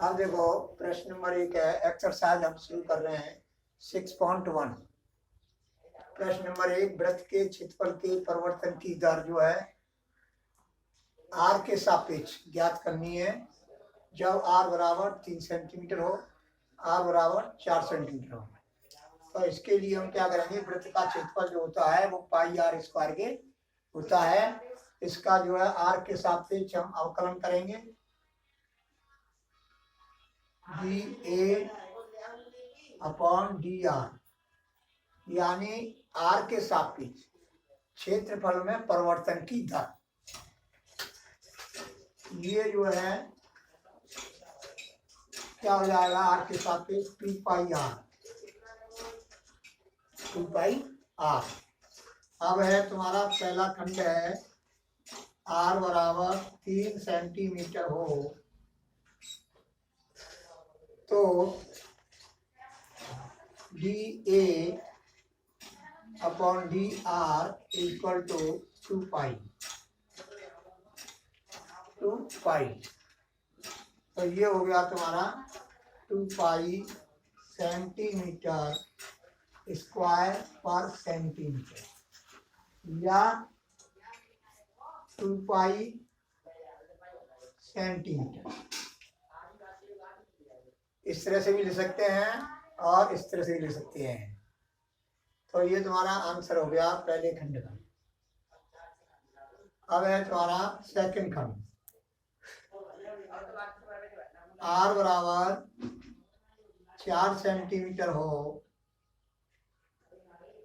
अब देखो प्रश्न नंबर 1 है, एक्सरसाइज हम शुरू कर रहे हैं 6.1। प्रश्न नंबर 1, वृत्त के क्षेत्रफल के परिवर्तन की दर जो है आर के सापेक्ष ज्ञात करनी है जब आर बराबर 3 सेंटीमीटर हो, आर बराबर 4 सेंटीमीटर हो। तो इसके लिए हम क्या करेंगे, वृत्त का क्षेत्रफल जो होता है वो पाई आर स्क्वायर के होता है। इसका जो है आर के सापेक्ष हम अवकलन करेंगे, D A upon d are, यानी आर के सापेक्ष क्षेत्रफल में परिवर्तन की दर। ये जो है क्या हो जाएगा, आर के सापेक्ष 2 पाई आर, 2 पाई आर। अब है तुम्हारा पहला खंड है, आर बराबर 3 सेंटीमीटर हो तो d A upon d r equal to 2 pi. तो ये हो गया तुम्हारा 2 पाई सेंटीमीटर स्क्वायर पर सेंटीमीटर, या 2 पाई सेंटीमीटर। इस तरह से भी ले सकते हैं और इस तरह से भी ले सकते हैं। तो ये तुम्हारा आंसर हो गया पहले खंड का। अब है तुम्हारा सेकंड खंड, आर बराबर 4 सेंटीमीटर हो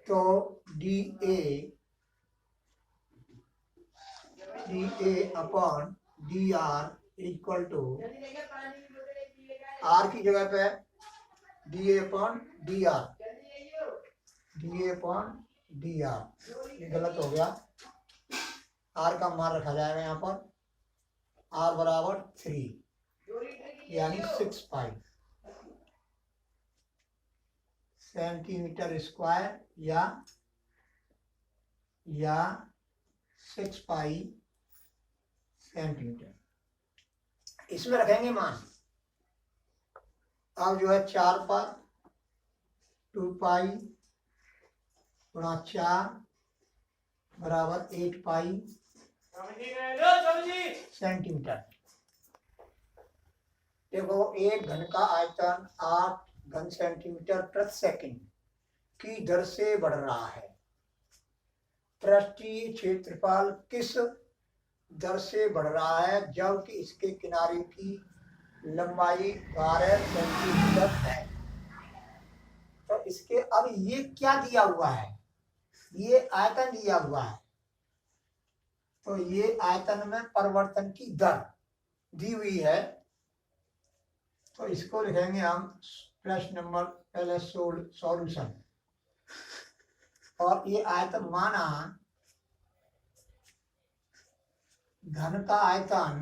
तो d A upon d r equal to, r की जगह पे d A upon d r, d A upon d r, ये गलत हो गया। आर का मान रखा जाएगा यहाँ पर, आर बराबर 3 यानी 6 पाई सेंटीमीटर स्क्वायर, या 6 पाई सेंटीमीटर, इसमें रखेंगे मान। अब जो है 4 पर 2 पाई गुणा 4 बराबर 8 पाई सेंटीमीटर। देखो एक घन का आयतन 8 घन सेंटीमीटर प्रति सेकंड की दर से बढ़ रहा है। पृष्ठीय क्षेत्रफल किस दर से बढ़ रहा है जबकि इसके किनारे की लंबाई 12 सेंटीमीटर है। तो इसके अब ये क्या दिया हुआ है, ये आयतन दिया हुआ है, तो ये आयतन में परिवर्तन की दर दी हुई है। तो इसको लिखेंगे हम प्रश्न नंबर पहले सॉल्यूशन। और ये आयतन माना घन का आयतन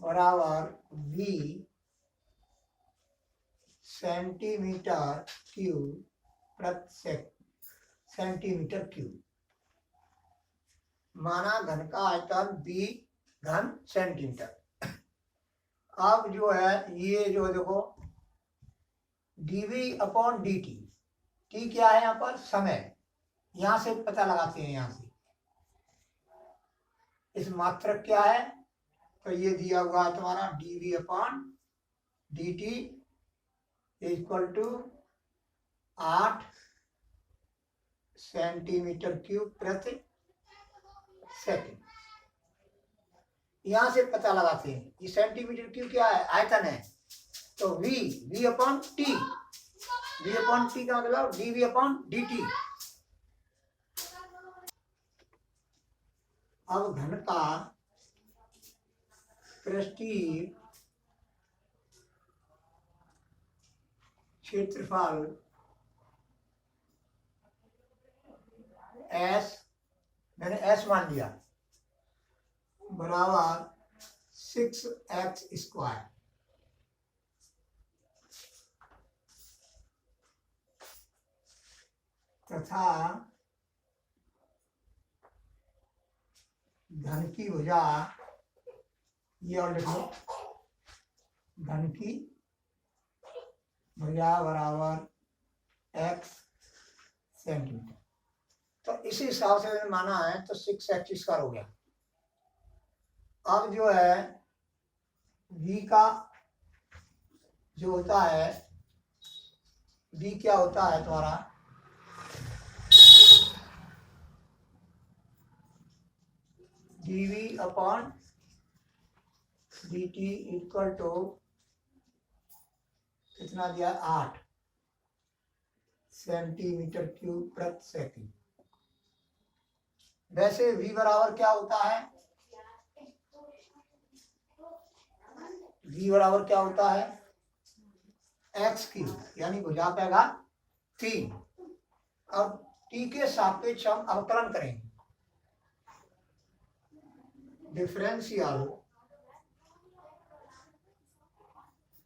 बराबर v सेंटीमीटर क्यूब प्रति सेंटीमीटर क्यूब। माना घन का आयतन b घन सेंटीमीटर। अब जो है ये जो देखो dv अपॉन dt, टी क्या है यहाँ पर, समय, यहां से पता लगाते हैं। यहां से इस मात्रक क्या है, तो ये दिया हुआ है तुम्हारा dv upon dt equal to 8 centimetre cube प्रति सेकंड। यहां से पता लगाते हैं। ये सेंटीमीटर क्यूब क्या है, आयतन है, तो v upon T, v upon T का मतलब dv अपॉन dt। अब घन का पृष्ठीय क्षेत्रफल S, मैंने S मान लिया, बराबर 6x स्क्वायर तथा घन की भुजा, ये और लिख लो, घन की भुजा बराबर x सेंटीमीटर। तो इसी हिसाब से माना है तो 6x² हो गया। अब जो है v का जो होता है, v क्या होता है तुम्हारा, dv upon dt equal to कितना दिया, 8 सेंटीमीटर क्यूब प्रति सेकंड। वैसे v बराबर क्या होता है, v बराबर क्या होता है, x³ यानी भुजा का घात 3। अब t के सापेक्ष हम अवकलन करेंगे, differential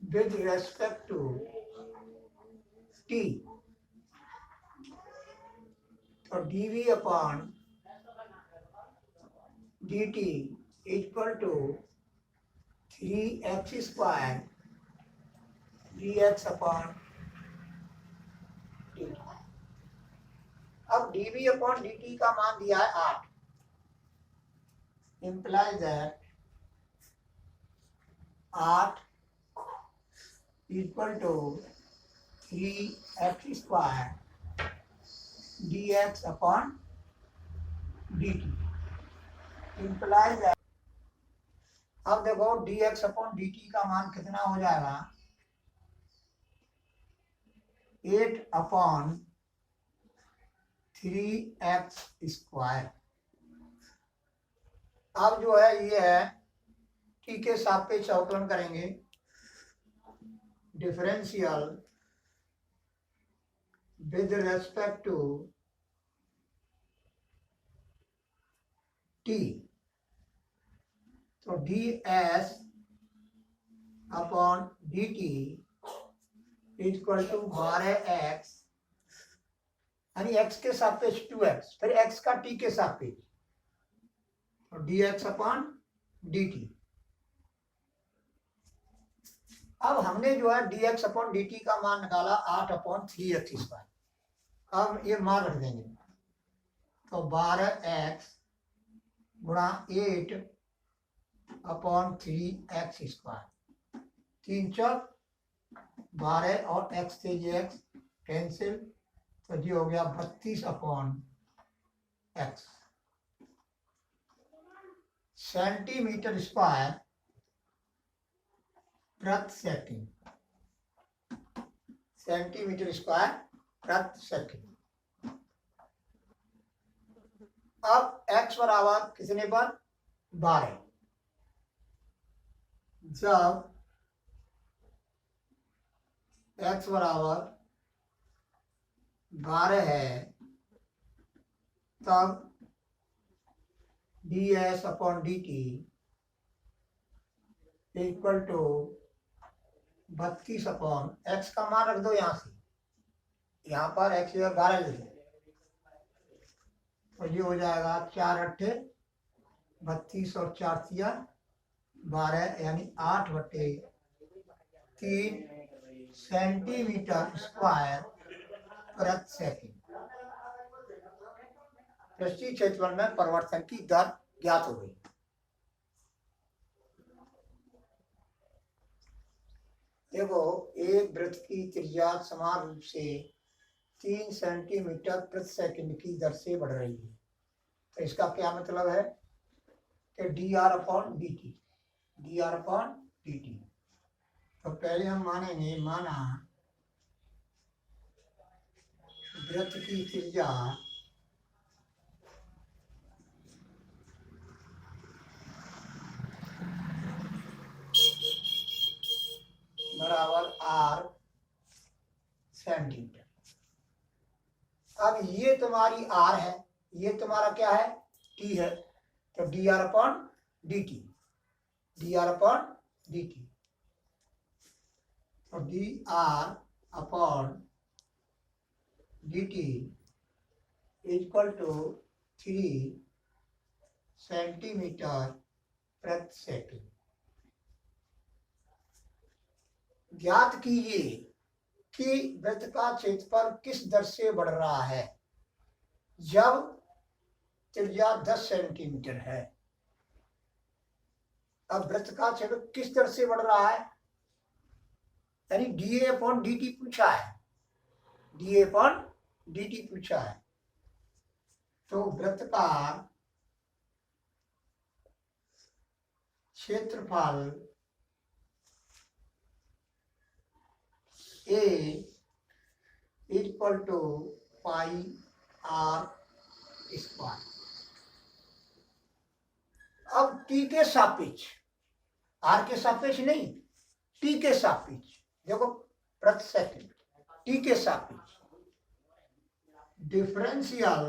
with respect to t। तो dv upon dt equal to 3x² dx upon dt। अब dv अपॉन dt का मान दिया है 8, implies that 8 equal to 3x² dx upon dt, implies that, अब देखो dx अपॉन dt का मान कितना हो जाएगा, 8 अपॉन 3x²। अब जो है ये है t के सापेक्ष अवकलन करेंगे, differential with respect to t। तो ds upon dt equal to 12x, यानी x के सापेक्ष 2x, फिर x का t के सापेक्ष, तो dx अपॉन dt। अब हमने जो है dx अपॉन dt का मान निकाला 8 अपॉन 3x²। अब ये मान रख देंगे, तो 12x गुणा 8 अपॉन 3x², 3 चौक 12 और x से ये x कैंसिल, तो ये हो गया 32 अपॉन x सेंटीमीटर स्क्वायर प्रति सेकंड, सेंटीमीटर स्क्वायर प्रति सेकंड। अब x बराबर कितने पर, 12। जब x बराबर 12 है तब ds upon dt equal to 32 upon x का मान रख दो यहाँ से, यहाँ पर x 12 ले लो, तो ये हो जाएगा 4 8 32 और 4 12, यानी 8/3 सेंटीमीटर स्क्वायर प्रति सेकंड। पृष्ठीय क्षेत्रफल में परिवर्तन की दर ज्ञात हो गई। देखो एक वृत्त की त्रिज्या समान रूप से 3 सेंटीमीटर प्रति सेकंड की दर से बढ़ रही है। तो इसका क्या मतलब है कि dr upon dt, dr upon dt। तो पहले हम मानेंगे, माना वृत्त की त्रिज्या बराबर r सेंटीमीटर। अब ये तुम्हारी r है, ये तुम्हारा क्या है, t है, तो dr upon dt, dr upon dt। तो dr upon dt equal to 3 centimetre प्रति सेकंड। ज्ञात कीजिए कि वृत्त का क्षेत्रफल किस दर से बढ़ रहा है जब त्रिज्या 10 सेंटीमीटर है। अब वृत्त का क्षेत्र किस दर से बढ़ रहा है, यानी डीए अपॉन डी पूछा है, डीए अपॉन डी पूछा है। तो वृत्त का क्षेत्रफल A equal to pi r square. अब टी के सापेक्ष, आर के सापेक्ष नहीं, टी के सापेक्ष, देखो प्रति सेकंड, टी के सापेक्ष differential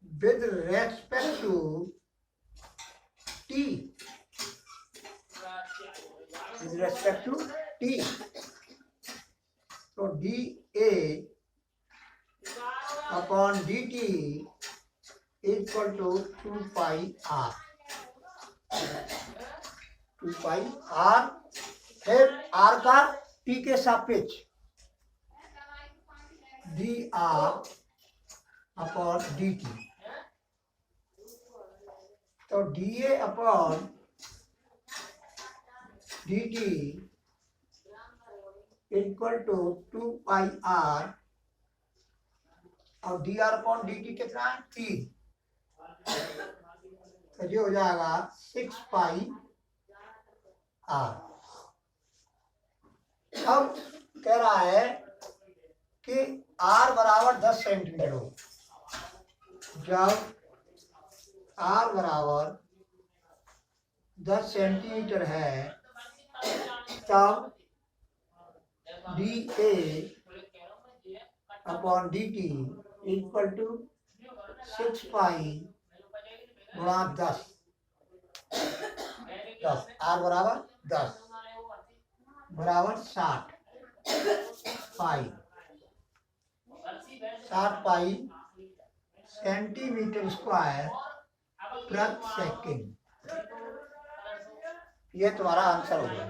with respect to t, with respect to t. So dA upon dt equal to 2 pi r, 2 pi r। फिर r का t के सापेक्ष dr upon dt। तो dA upon dt equal to 2 pi R, और D R upon D T कितना है 3, तो ये हो जाएगा 6 पाई आर। अब कह रहा है कि आर बराबर 10 सेंटीमीटर हो। जब आर बराबर 10 सेंटीमीटर है तब D A upon D T equal to 6 pi गुणा 10, आर बराबर 10 बराबर 60 पाई, 60 पाई सेंटीमीटर स्क्वायर प्रति सेकंड। ये तुम्हारा आंसर हो गया।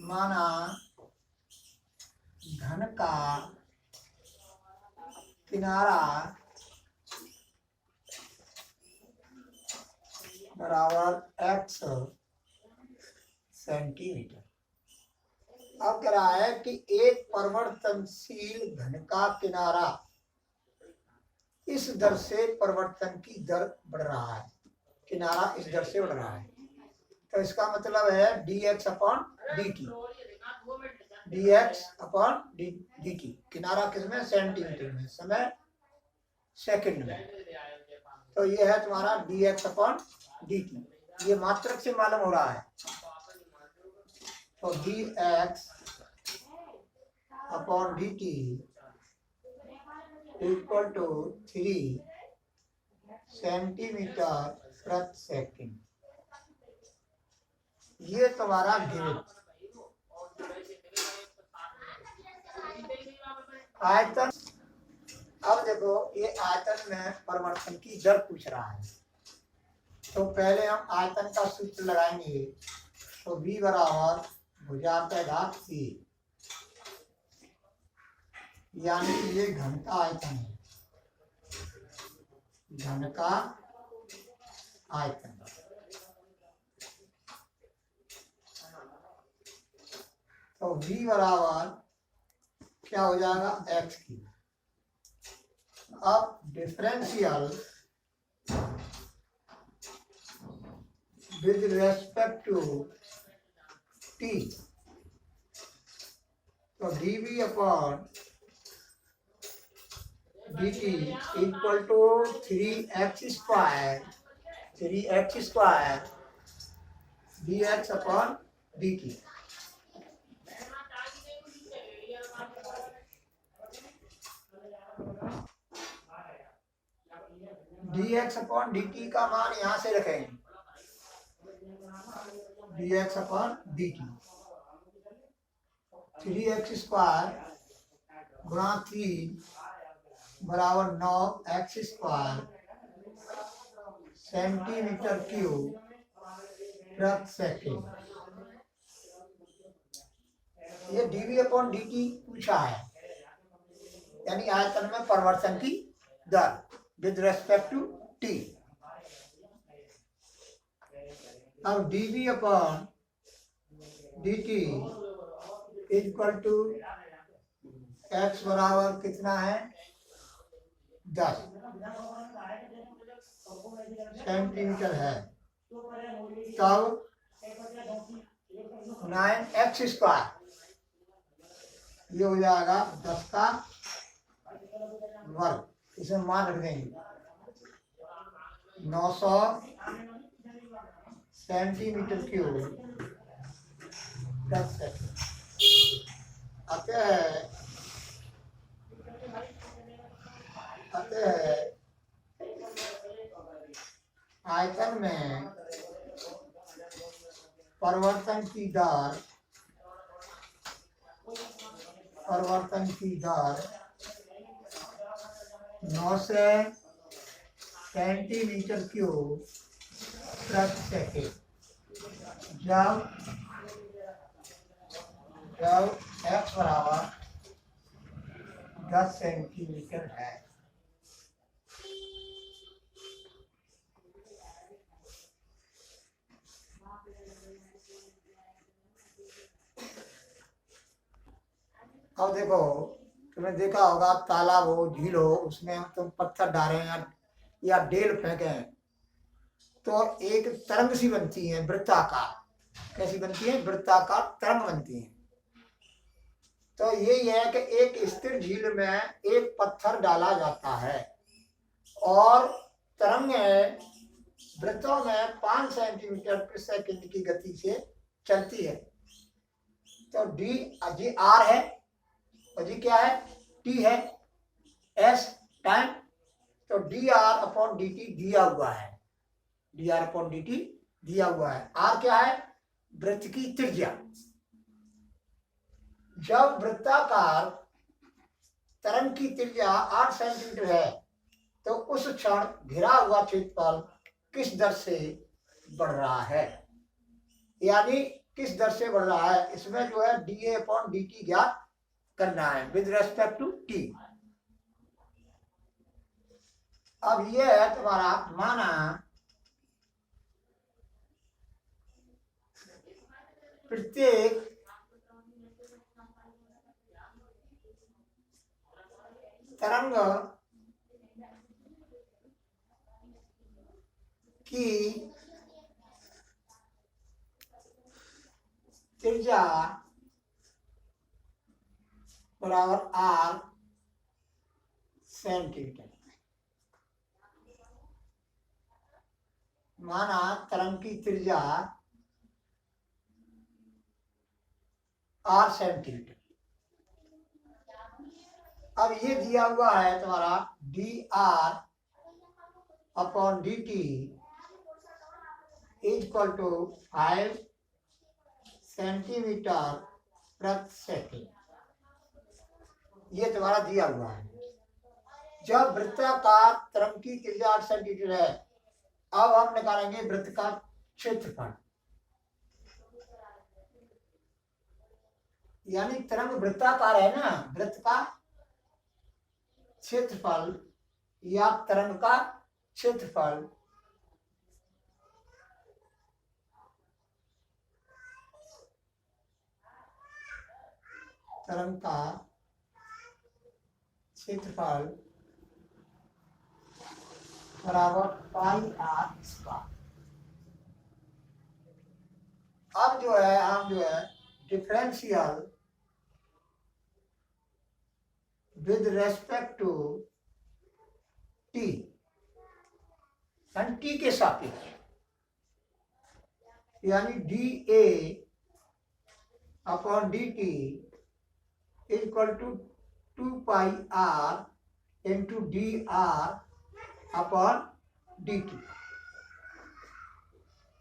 माना घन का किनारा बराबर x सेंटीमीटर। अब कह रहा है कि एक परिवर्तनशील घन का किनारा इस दर से परिवर्तन की दर बढ़ रहा है, किनारा इस दर से बढ़ रहा है। तो इसका मतलब है dx upon dt, dx upon dt। किनारा किसमें, सेंटीमीटर में, समय सेकंड में। तो ये है तुम्हारा dx अपॉन dt। ये मात्रक से मालूम हो रहा है। तो dx upon dt equal to 3 centimetre प्रति सेकंड। ये तुम्हारा गिवन। आयतन, अब देखो ये आयतन में परिवर्तन की दर पूछ रहा है। तो पहले हम आयतन का सूत्र लगाएंगे। तो v बराबर भुजाघात c, यानी कि ये घन का आयतन है, घन का आयतन। तो v बराबर क्या हो जाएगा, x की। अब differential with respect to t, तो dv upon dt equal to 3x square dx upon dt। dx upon dt का मान यहाँ से रखेंगे, dx अपॉन dt 3x² गुणा 3 बराबर 9x² सेंटीमीटर क्यूब प्रति सेकेंड। ये dv/dt पूछा है, यानी आयतन में परिवर्तन की दर विद रेस्पेक्ट टू t। अब dv/dt इक्वल टू x बराबर कितना है 10 सेंटीमीटर है, तब 9x², ये हो जाएगा 10 का वर्ग, इसमें मान रख देंगे 900 सेंटीमीटर क्यूब प्रति सेकंड। अतः आयतन में परिवर्तन की दर 900 सेंटीमीटर क्यूब प्रति सेकेंड। जब x बराबर 10 सेंटीमीटर है। अब देखो, तुमने देखा होगा तालाब हो, झील हो, उसमें तुम पत्थर डालें या डेल फेंके तो एक तरंग सी बनती है वृत्ताकार। कैसी बनती है? वृत्ताकार तरंग बनती है। तो यही है कि एक स्थिर झील में एक पत्थर डाला जाता है और तरंगें वृत्तों में 5 सेंटीमीटर प्रति सेकंड की गति से चलती है। तो जी आर है और जी क्या है? टी है, एस टाइम। तो dr/dt दिया हुआ है, dr/dt दिया हुआ है। आर क्या है? वृत्त की त्रिज्या। जब वृत्ताकार तरंग की त्रिज्या 8 सेंटीमीटर है तो उस क्षण घिरा हुआ क्षेत्रफल किस दर से बढ़ रहा है, यानी किस दर से बढ़ रहा है, इसमें जो है dA/dt ज्ञात करना है विद रेस्पेक्ट टू t। अब ये है तुम्हारा माना प्रत्येक तरंग की त्रिज्या बराबर r सेंटीमीटर। माना तरंग की त्रिज्या r सेंटीमीटर। अब ये दिया हुआ है तुम्हारा dr/dt इक्वल टू 5 सेंटीमीटर प्रति सेकेंड। ये तुम्हारा दिया हुआ है। जब वृत्ताकार तरंग की त्रिज्या 8 सेंटीमीटर है, अब हम निकालेंगे वृत्त का क्षेत्रफल। यानी तरंग वृत्ताकार है ना, वृत्त का क्षेत्रफल या तरंग का क्षेत्रफल तरंग का क्षेत्रफल बराबर πr²। अब जो है हम differential with respect to t, t के सापेक्ष, यानी dA/dt equal to 2πr into dr/dt।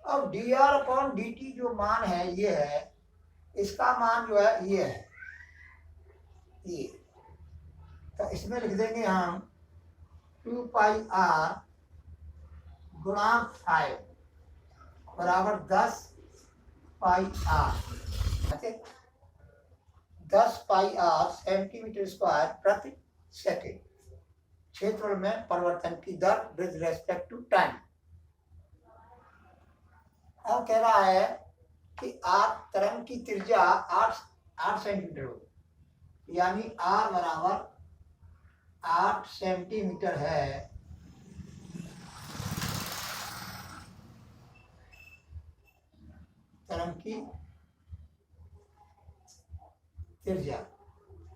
अब dr/dt जो मान है ये है, इसका मान जो है ये है ये, तो इसमें लिख देंगे हम 2 पाई आर गुणा 5 बराबर 10 pi R. 10 pi R centimetre square प्रति सेकेंड क्षेत्रफल में परिवर्तन की दर विद रेस्पेक्ट टू टाइम। अब कह रहा है कि आर तरंग की त्रिज्या 8 सेंटीमीटर हो, यानी आर बराबर 8 सेंटीमीटर है। तरंग की त्रिज्या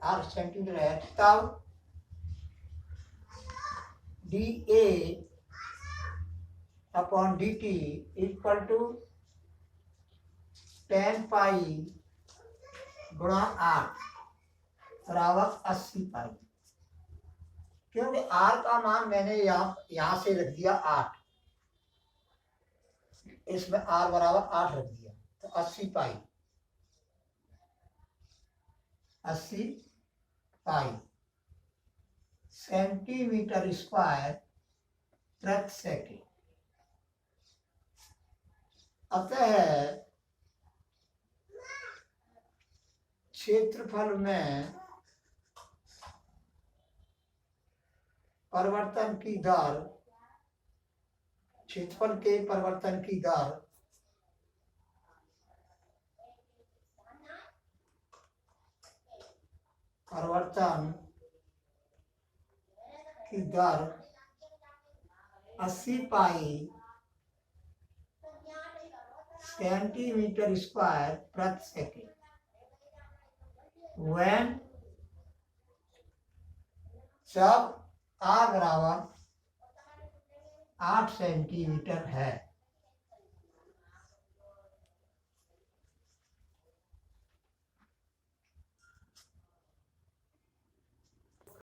8 सेंटीमीटर है, तब D A upon D T equal to 10 pi गुणा 8 बराबर 80 पाई। क्योंकि आर का मान मैंने यहाँ से रख दिया 8, इसमें आर बराबर 8 रख दिया, तो 80 पाई 80 पाई सेंटीमीटर स्क्वायर प्रति सेकेंड। अतः क्षेत्रफल में परिवर्तन की दर, क्षेत्रफल के परिवर्तन की दर परिवर्तन की दर 80 पाई सेंटीमीटर स्क्वायर प्रति सेकेंड when जब आर बराबर 8 सेंटीमीटर है।